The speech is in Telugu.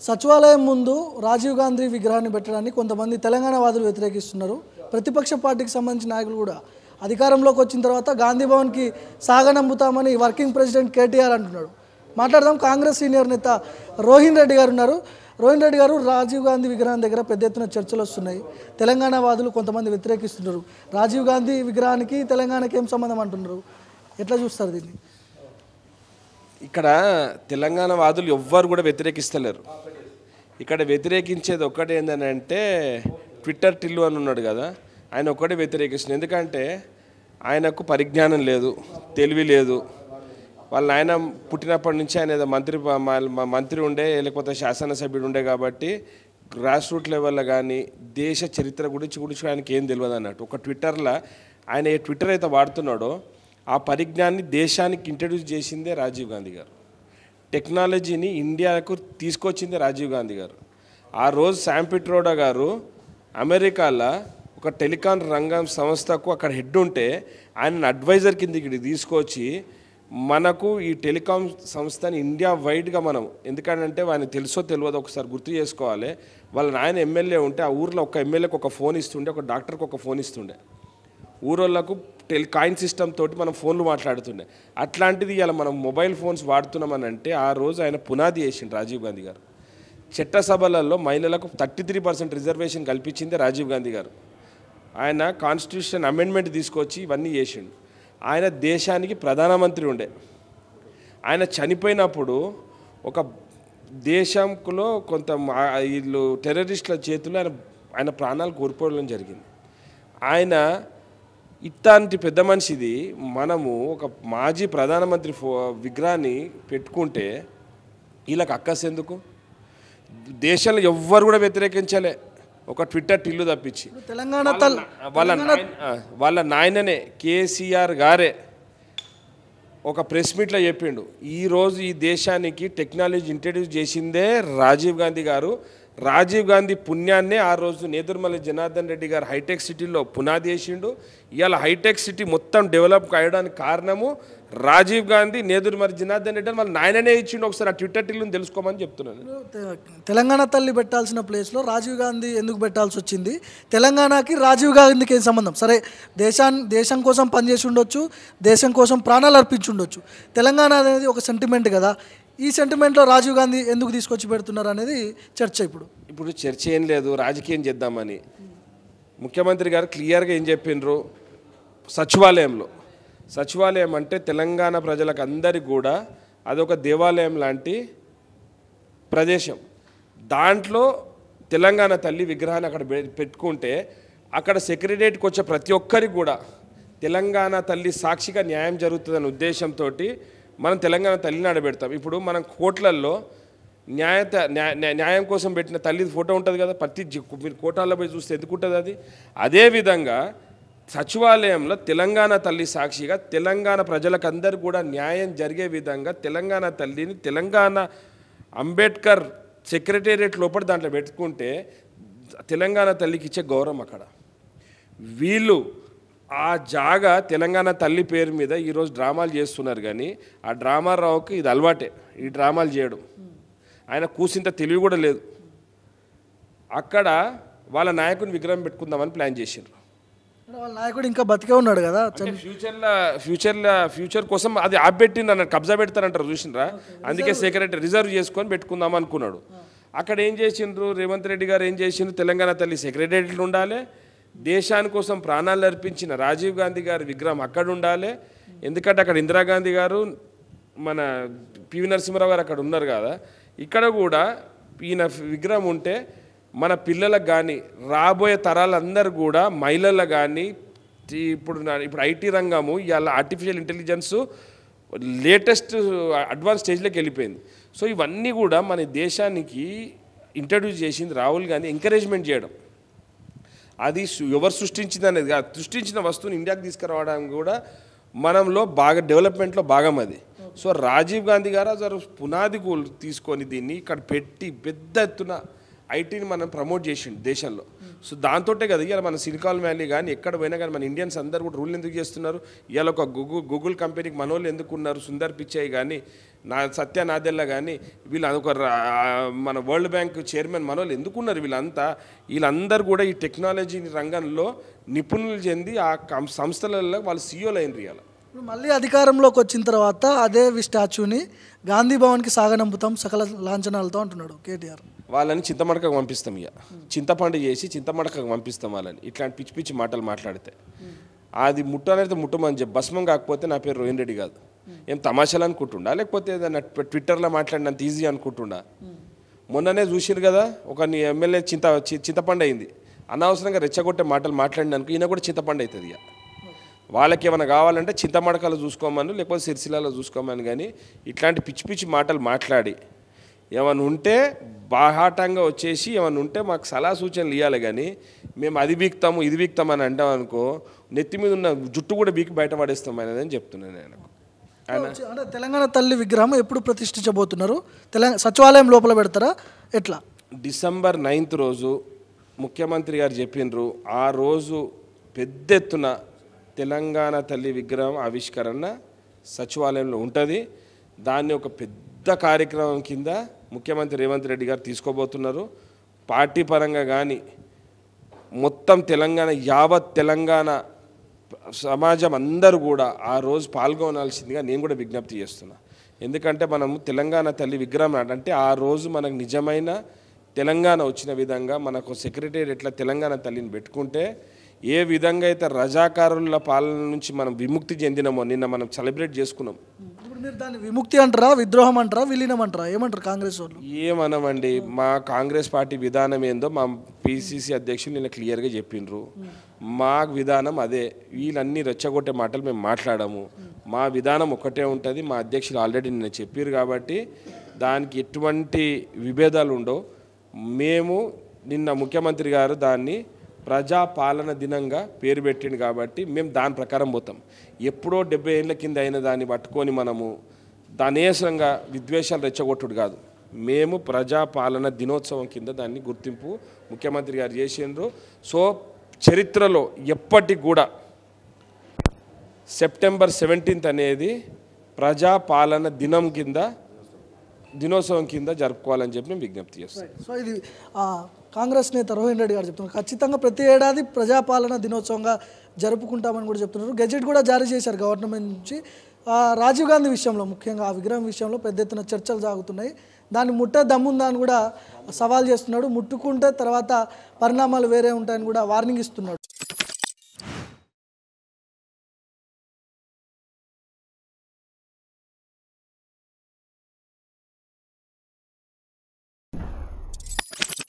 సచివాలయం ముందు రాజీవ్ గాంధీ విగ్రహాన్ని పెట్టడాన్ని కొంతమంది తెలంగాణ వాదులు వ్యతిరేకిస్తున్నారు. ప్రతిపక్ష పార్టీకి సంబంధించిన నాయకులు కూడా అధికారంలోకి వచ్చిన తర్వాత గాంధీ భవన్కి సాగనంపుతామని వర్కింగ్ ప్రెసిడెంట్ కేటీఆర్ అంటున్నాడు. మాట్లాడదాం. కాంగ్రెస్ సీనియర్ నేత రోహిన్ రెడ్డి గారు ఉన్నారు. రోహిన్ రెడ్డి గారు, రాజీవ్ గాంధీ విగ్రహం దగ్గర పెద్ద ఎత్తున చర్చలు వస్తున్నాయి. తెలంగాణ వాదులు కొంతమంది వ్యతిరేకిస్తున్నారు. రాజీవ్ గాంధీ విగ్రహానికి తెలంగాణకి ఏం సంబంధం అంటున్నారు, ఎట్లా చూస్తారు దీన్ని? ఇక్కడ తెలంగాణ వాదులు ఎవ్వరు కూడా వ్యతిరేకిస్తలేరు. ఇక్కడ వ్యతిరేకించేది ఒక్కటే ఏంటంటే ట్విట్టర్ టిల్లు అని ఉన్నాడు కదా, ఆయన ఒక్కటే వ్యతిరేకిస్తుంది. ఎందుకంటే ఆయనకు పరిజ్ఞానం లేదు, తెలివి లేదు. వాళ్ళ ఆయన పుట్టినప్పటి నుంచి ఆయన ఏదో మంత్రి ఉండే, లేకపోతే శాసనసభ్యుడు ఉండే కాబట్టి గ్రాస్ రూట్ లెవెల్లో కానీ దేశ చరిత్ర గురించి ఆయనకి ఏం తెలియదు అన్నట్టు. ఒక ట్విట్టర్లో ఆయన ఏ ట్విట్టర్ అయితే వాడుతున్నాడో ఆ పరిజ్ఞాన్ని దేశానికి ఇంట్రడ్యూస్ చేసిందే రాజీవ్ గాంధీ గారు. టెక్నాలజీని ఇండియాకు తీసుకొచ్చిందే రాజీవ్ గాంధీ గారు. ఆ రోజు శామ్ పిట్రోడా గారు అమెరికాలో ఒక టెలికాం రంగం సంస్థకు అక్కడ హెడ్ ఉంటే ఆయన అడ్వైజర్ కిందకి తీసుకొచ్చి మనకు ఈ టెలికాం సంస్థని ఇండియా వైడ్గా మనం, ఎందుకంటే ఆయన తెలుసో తెలియదో ఒకసారి గుర్తు చేసుకోవాలి. వాళ్ళ నాయన ఎమ్మెల్యే ఉంటే ఆ ఊరిలో ఒక ఎమ్మెల్యేకి ఒక ఫోన్ ఇస్తుండే, ఒక డాక్టర్కి ఒక ఫోన్ ఇస్తుండే. ఊరోళ్ళకు కాయిన్ సిస్టమ్ తోటి మనం ఫోన్లు మాట్లాడుతుండే. అట్లాంటిది ఇలా మనం మొబైల్ ఫోన్స్ వాడుతున్నామని అంటే ఆ రోజు ఆయన పునాది వేసిండు రాజీవ్ గాంధీ గారు. చట్టసభలలో మహిళలకు 33% రిజర్వేషన్ కల్పించిందే రాజీవ్ గాంధీ గారు. ఆయన కాన్స్టిట్యూషన్ అమెండ్మెంట్ తీసుకొచ్చి ఇవన్నీ చేసిండు. ఆయన దేశానికి ప్రధానమంత్రి ఉండే. ఆయన చనిపోయినప్పుడు ఒక దేశంలో కొంత వీళ్ళు టెర్రరిస్టుల చేతుల్లో ఆయన ప్రాణాలు కోల్పోవడం జరిగింది. ఆయన ఇట్లాంటి పెద్ద మనిషిది మనము ఒక మాజీ ప్రధానమంత్రి విగ్రహాన్ని పెట్టుకుంటే వీళ్ళకి అక్కస్ ఎందుకు? దేశంలో ఎవ్వరు కూడా వ్యతిరేకించలే, ఒక ట్విట్టర్ టిల్లు తప్పించి. తెలంగాణ వాళ్ళ నాయననే కేసీఆర్ గారే ఒక ప్రెస్ మీట్లో చెప్పిండు, ఈరోజు ఈ దేశానికి టెక్నాలజీ ఇంట్రడ్యూస్ చేసిందే రాజీవ్ గాంధీ గారు. రాజీవ్ గాంధీ పుణ్యాన్నే ఆ రోజు నేదురుమల్లి జనార్దన్ రెడ్డి గారు హైటెక్ సిటీలో పునాది వేసిండు. ఇవాళ హైటెక్ సిటీ మొత్తం డెవలప్ కావడానికి కారణము రాజీవ్ గాంధీ, నేదురుమల్లి జనార్దన్ రెడ్డి అని వాళ్ళ నాయననే ఇచ్చిండు. ఒకసారి ఆ ట్విట్టర్ టిల్లుని తెలుసుకోమని చెప్తున్నాను. తెలంగాణ తల్లి పెట్టాల్సిన ప్లేస్లో రాజీవ్ గాంధీ ఎందుకు పెట్టాల్సి వచ్చింది? తెలంగాణకి రాజీవ్ గాంధీకి ఏం సంబంధం? సరే, దేశం కోసం పనిచేసి ఉండొచ్చు, దేశం కోసం ప్రాణాలు అర్పించి ఉండొచ్చు. తెలంగాణ అనేది ఒక సెంటిమెంట్ కదా, ఈ సెంటిమెంట్లో రాజీవ్ గాంధీ ఎందుకు తీసుకొచ్చి పెడుతున్నారు అనేది చర్చ. ఇప్పుడు చర్చ ఏం లేదు, రాజకీయం చేద్దామని ముఖ్యమంత్రి గారు క్లియర్గా ఏం చెప్పిండ్రు, సచివాలయం అంటే తెలంగాణ ప్రజలకు అందరికీ కూడా అదొక దేవాలయం లాంటి ప్రదేశం. దాంట్లో తెలంగాణ తల్లి విగ్రహాన్ని అక్కడ పెట్టుకుంటే అక్కడ సెక్రటరియట్కి వచ్చే ప్రతి ఒక్కరికి కూడా తెలంగాణ తల్లి సాక్షిగా న్యాయం జరుగుతుందనే ఉద్దేశంతో మనం తెలంగాణ తల్లిని ఆడబెడతాం. ఇప్పుడు మనం కోట్లల్లో న్యాయం కోసం పెట్టిన తల్లి ఫోటో ఉంటుంది కదా, ప్రతి మీరు కోటాల్లో పోయి చూస్తే ఎందుకు ఉంటుంది అది. అదేవిధంగా సచివాలయంలో తెలంగాణ తల్లి సాక్షిగా తెలంగాణ ప్రజలకు అందరూ కూడా న్యాయం జరిగే విధంగా తెలంగాణ తల్లిని తెలంగాణ అంబేద్కర్ సెక్రటేరియట్ లోపల దాంట్లో పెట్టుకుంటే తెలంగాణ తల్లికి ఇచ్చే గౌరవం అక్కడ. వీళ్ళు ఆ జాగా తెలంగాణ తల్లి పేరు మీద ఈరోజు డ్రామాలు చేస్తున్నారు. కానీ ఆ డ్రామా రావుకి ఇది అలవాటే, ఈ డ్రామాలు చేయడం. ఆయన కూసింత తెలివి కూడా లేదు. అక్కడ వాళ్ళ నాయకుని విగ్రహం పెట్టుకుందామని ప్లాన్ చేసిండ్రు. వాళ్ళ నాయకుడు ఇంకా బతికే ఉన్నాడు కదా, ఫ్యూచర్ కోసం అది ఆపెట్టింది అన్నట్టు, కబ్జా పెడతారంటారు చూసిండ్రా. అందుకే సెక్రటరీ రిజర్వ్ చేసుకొని పెట్టుకుందాం అనుకున్నాడు. అక్కడ ఏం చేసిండ్రు, రేవంత్ రెడ్డి గారు ఏం చేసిండ్రు, తెలంగాణ తల్లి సెక్రటరీలు ఉండాలి, దేశాని కోసం ప్రాణాలు అర్పించిన రాజీవ్ గాంధీ గారి విగ్రహం అక్కడ ఉండాలి. ఎందుకంటే అక్కడ ఇందిరాగాంధీ గారు, మన పివి నరసింహారావు గారు అక్కడ ఉన్నారు కదా. ఇక్కడ కూడా ఈయన విగ్రహం ఉంటే మన పిల్లలకు కానీ రాబోయే తరాలందరూ కూడా, మహిళలకు కానీ, ఇప్పుడు ఐటీ రంగము ఇవాళ ఆర్టిఫిషియల్ ఇంటెలిజెన్స్ లేటెస్ట్ అడ్వాన్స్ స్టేజ్లోకి వెళ్ళిపోయింది. సో ఇవన్నీ కూడా మన దేశానికి ఇంట్రడ్యూస్ చేసింది రాహుల్ గాంధీ, ఎంకరేజ్మెంట్ చేయడం. అది ఎవరు సృష్టించింది అనేది కాదు, సృష్టించిన వస్తువుని ఇండియాకి తీసుకురావడానికి కూడా మనంలో బాగా డెవలప్మెంట్లో భాగం అది. సో రాజీవ్ గాంధీ గారు అసలు పునాది తీసుకొని దీన్ని ఇక్కడ పెట్టి పెద్ద ఎత్తున ఐటీని మనం ప్రమోట్ చేసిండు దేశంలో. సో దాంతోటే కదా ఇవాళ మన సిలికాన్ వ్యాలీ కానీ ఎక్కడ పోయినా కానీ మన ఇండియన్స్ అందరూ కూడా రూల్ ఎందుకు చేస్తున్నారు. ఇవాళ ఒక గూగుల్ కంపెనీకి మనోళ్ళు ఎందుకు ఉన్నారు, సుందర్ పిచాయ్ కానీ సత్య నాదెల్లా కానీ వీళ్ళు ఒక మన వరల్డ్ బ్యాంక్ చైర్మన్ మనోళ్ళు ఎందుకున్నారు. వీళ్ళందరూ కూడా ఈ టెక్నాలజీ రంగంలో నిపుణులు చెంది ఆ సంస్థలలో వాళ్ళు సీఈఓలు అయినరు. ఇవాళ మళ్ళీ అధికారంలోకి వచ్చిన తర్వాత అదే స్టాచ్యూని గాంధీ భవన్కి సాగనంపుతాం సకల లాంఛనాలతో అంటున్నాడు కేటీఆర్. వాళ్ళని చింతమడకకు పంపిస్తాం, ఇక చింతపండు చేసి చింతమడకకు పంపిస్తాం వాళ్ళని. ఇట్లాంటి పిచ్చి పిచ్చి మాటలు మాట్లాడితే అది ముట్టనైతే ముట్టమని చెప్పి భస్మం కాకపోతే నా పేరు రోహిన్ రెడ్డి కాదు. ఏం తమాషాలు అనుకుంటుండా, లేకపోతే ఏదైనా ట్విట్టర్లో మాట్లాడినంత ఈజీ అనుకుంటుండా. మొన్ననే చూసిరు కదా ఒక ఎమ్మెల్యే చింతపండు అయింది. అనవసరంగా రెచ్చగొట్టే మాటలు మాట్లాడినందుకు ఈయన కూడా చింతపండు అవుతుంది. ఇక వాళ్ళకి ఏమైనా కావాలంటే చింతమడకలు చూసుకోమని, లేకపోతే సిరిసిల్లలో చూసుకోమని. కానీ ఇట్లాంటి పిచ్చి పిచ్చి మాటలు మాట్లాడి ఏమైనా ఉంటే బాహాటంగా వచ్చేసి ఏమైనా ఉంటే మాకు సలహా సూచనలు ఇవ్వాలి. కానీ మేము అది బీక్తాము ఇది బీక్తామని అంటాం అనుకో, నెత్తి మీద ఉన్న జుట్టు కూడా బీకి బయటపడేస్తాం అనేది అని చెప్తున్నాను నేను. అంటే తెలంగాణ తల్లి విగ్రహం ఎప్పుడు ప్రతిష్ఠించబోతున్నారు? సచివాలయం లోపల పెడతారా ఎట్లా? December 9th రోజు ముఖ్యమంత్రి గారు చెప్పినారు. ఆ రోజు పెద్ద ఎత్తున తెలంగాణ తల్లి విగ్రహం ఆవిష్కరణ సచివాలయంలో ఉంటుంది. దాన్ని ఒక పెద్ద కార్యక్రమం కింద ముఖ్యమంత్రి రేవంత్ రెడ్డి గారు తీసుకోబోతున్నారు. పార్టీ పరంగా కానీ మొత్తం తెలంగాణ యావత్ తెలంగాణ సమాజం అందరూ కూడా ఆ రోజు పాల్గొనాల్సిందిగా నేను కూడా విజ్ఞప్తి చేస్తున్నా. ఎందుకంటే మనము తెలంగాణ తల్లి విగ్రహం అంటే ఆ రోజు మనకు నిజమైన తెలంగాణ వచ్చిన విధంగా మనకు సెక్రటేరియట్ ఎట్లా తెలంగాణ తల్లిని పెట్టుకుంటే ఏ విధంగా అయితే రజాకారుల పాలన నుంచి మనం విముక్తి చెందినామో నిన్న మనం సెలబ్రేట్ చేసుకున్నాం. ఇప్పుడు మీరు దాన్ని విముక్తి అంటారా, విద్రోహం అంటారా, విలీనం అంటారా, ఏమంటారు కాంగ్రెస్ వాళ్ళు? ఏమనమండి, మా కాంగ్రెస్ పార్టీ విధానం ఏందో మా పిసిసి అధ్యక్షులు నిన్న క్లియర్గా చెప్పిండ్రు. మా విధానం అదే. వీళ్ళన్నీ రెచ్చగొట్టే మాటలు మేము మాట్లాడము. మా విధానం ఒకటే ఉంటుంది. మా అధ్యక్షులు ఆల్రెడీ నిన్న చెప్పారు కాబట్టి దానికి ఎటువంటి విభేదాలు ఉండవు. మేము నిన్న ముఖ్యమంత్రి గారు దాన్ని ప్రజాపాలన దినంగా పేరు పెట్టింది కాబట్టి మేము దాని ప్రకారం పోతాం. ఎప్పుడో 70 ఏళ్ళ కింద అయిన దాన్ని పట్టుకొని మనము దానేసంగా విద్వేషాలు రెచ్చగొట్టుడు కాదు. మేము ప్రజాపాలన దినోత్సవం కింద దాన్ని గుర్తింపు ముఖ్యమంత్రి గారు చేసిండ్రు. సో చరిత్రలో ఎప్పటికి కూడా September 17th అనేది ప్రజాపాలన దినోత్సవం కింద జరుపుకోవాలని చెప్పి మేము విజ్ఞప్తి చేస్తాం. సో ఇది కాంగ్రెస్ నేత రోహిన్ రెడ్డి గారు చెప్తున్నారు. ఖచ్చితంగా ప్రతి ఏడాది ప్రజాపాలన దినోత్సవంగా జరుపుకుంటామని కూడా చెప్తున్నారు. గెజెట్ కూడా జారీ చేశారు గవర్నమెంట్ నుంచి. రాజీవ్ గాంధీ విషయంలో ముఖ్యంగా ఆ విగ్రహం విషయంలో పెద్ద ఎత్తున చర్చలు సాగుతున్నాయి. దాన్ని ముట్టే దమ్ముందా అని కూడా సవాల్ చేస్తున్నాడు. ముట్టుకుంటే తర్వాత పరిణామాలు వేరే ఉంటాయని కూడా వార్నింగ్ ఇస్తున్నాడు.